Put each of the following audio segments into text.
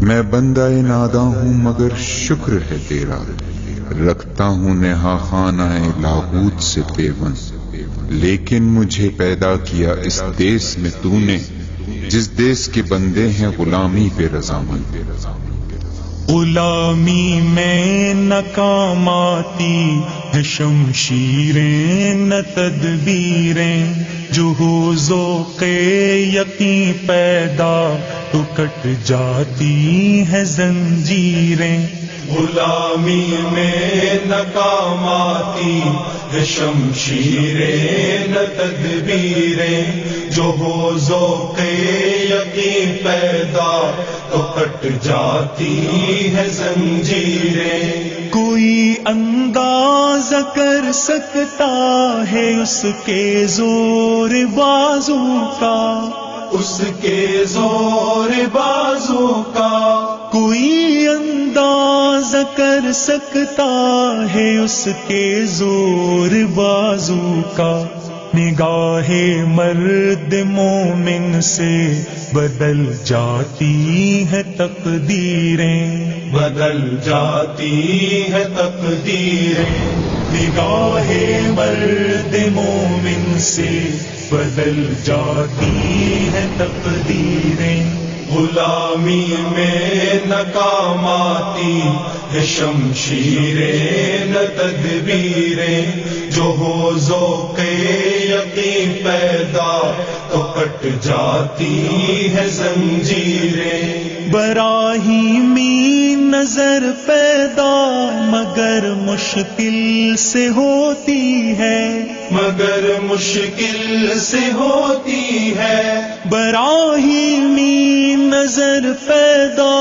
میں بندہ ناداں ہوں مگر شکر ہے تیرا، رکھتا ہوں نہا خانہ لاہوت سے پیوند، لیکن مجھے پیدا کیا اس دیس میں تو نے، جس دیس کے بندے ہیں غلامی پہ رضامند۔ غلامی میں ناکام آتی ہے شمشیریں نہ تدبیریں، جو ہو ذوق یقین پیدا تو کٹ جاتی ہے زنجیریں۔ غلامی میں ناکام آتی ہے شمشیریں نہ تدبیریں، جو ہو ذوق یقین پیدا تو کٹ جاتی ہے زنجیریں۔ کوئی اندازہ کر سکتا ہے اس کے زور بازو کا، اس کے زور بازو کا۔ کوئی اندازہ کر سکتا ہے اس کے زور بازو کا، نگاہ مرد مومن سے بدل جاتی ہے تقدیریں، بدل جاتی ہے تقدیریں۔ نگاہ مرد مومن سے بدل جاتی ہے تقدیریں۔ غلامی میں ناکام آتی ہے شمشیریں نہ تدبیریں، جو ہو ذوق یقین پیدا تو کٹ جاتی ہے زنجیریں۔ براہیمی نظر پیدا مگر مشکل سے ہوتی ہے، مگر مشکل سے ہوتی ہے۔ براہیمی نظر پیدا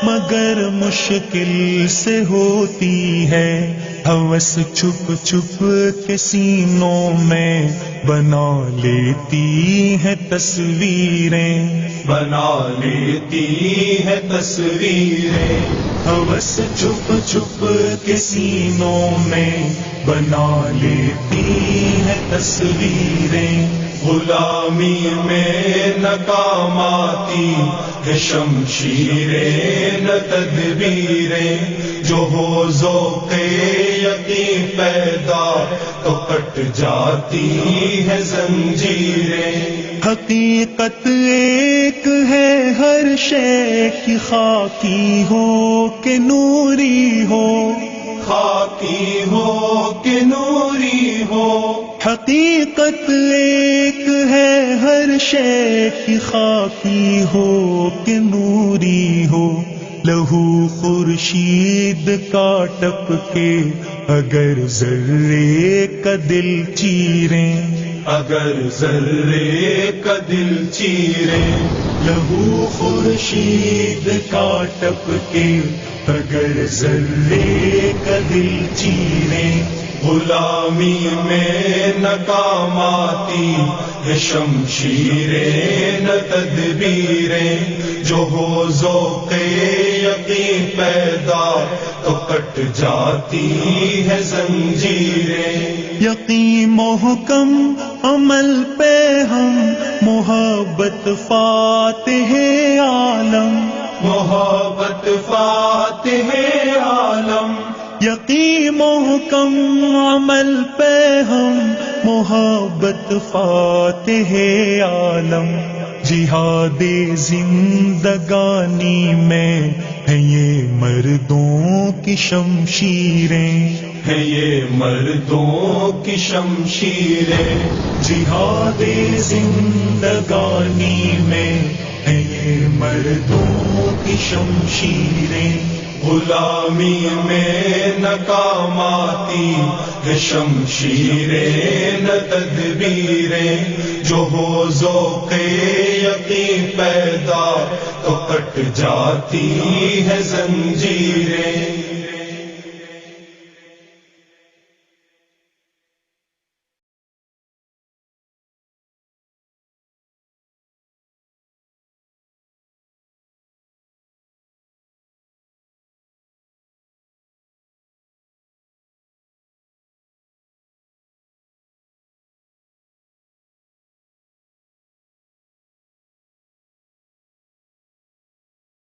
مگر مشکل سے ہوتی ہے، ہوس چھپ چھپ کے سینوں میں بنا لیتی ہے تصویریں، بنا لیتی ہے تصویریں۔ ہوس چھپ چھپ کے سینوں میں بنا لیتی ہے تصویریں۔ غلامی میں ناکام آتی ہے شمشیریں نہ تدبیریں، جو ہو ذوق یقین پیدا تو کٹ جاتی ہے زنجیریں۔ حقیقت ایک ہے ہر شے کی، خاکی ہو کہ نوری ہو، خاکی ہو کہ نوری ہو۔ حقیقت ایک ہے ہر شے کی، خاکی ہو کہ نوری ہو۔ لہو خورشید کا ٹپ کے اگر ذرے کا دل چیریں، اگر ذرے کا دل چیریں۔ لہو خورشید کا ٹپ کے اگر ذرے کا دل چیریں۔ غلامی میں ناکام آتی ہے شمشیریں نہ تدبیریں، جو ہو ذوق یقین پیدا تو کٹ جاتی ہے زنجیریں۔ یقین محکم عمل پہ ہم محبت فاتح عالم، محبت فاتح عالم۔ یقین محکم عمل پہ ہم محبت فاتح عالم۔ جہاد زندگانی میں ہے یہ مردوں کی شمشیریں، ہے یہ مردوں کی شمشیریں۔ جہاد زندگانی میں ہے یہ مردوں کی شمشیریں۔ غلامی میں ناکام آتی ہے شمشیریں نہ تدبیریں، جو ہو ذوق یقین پیدا تو کٹ جاتی ہے زنجیریں۔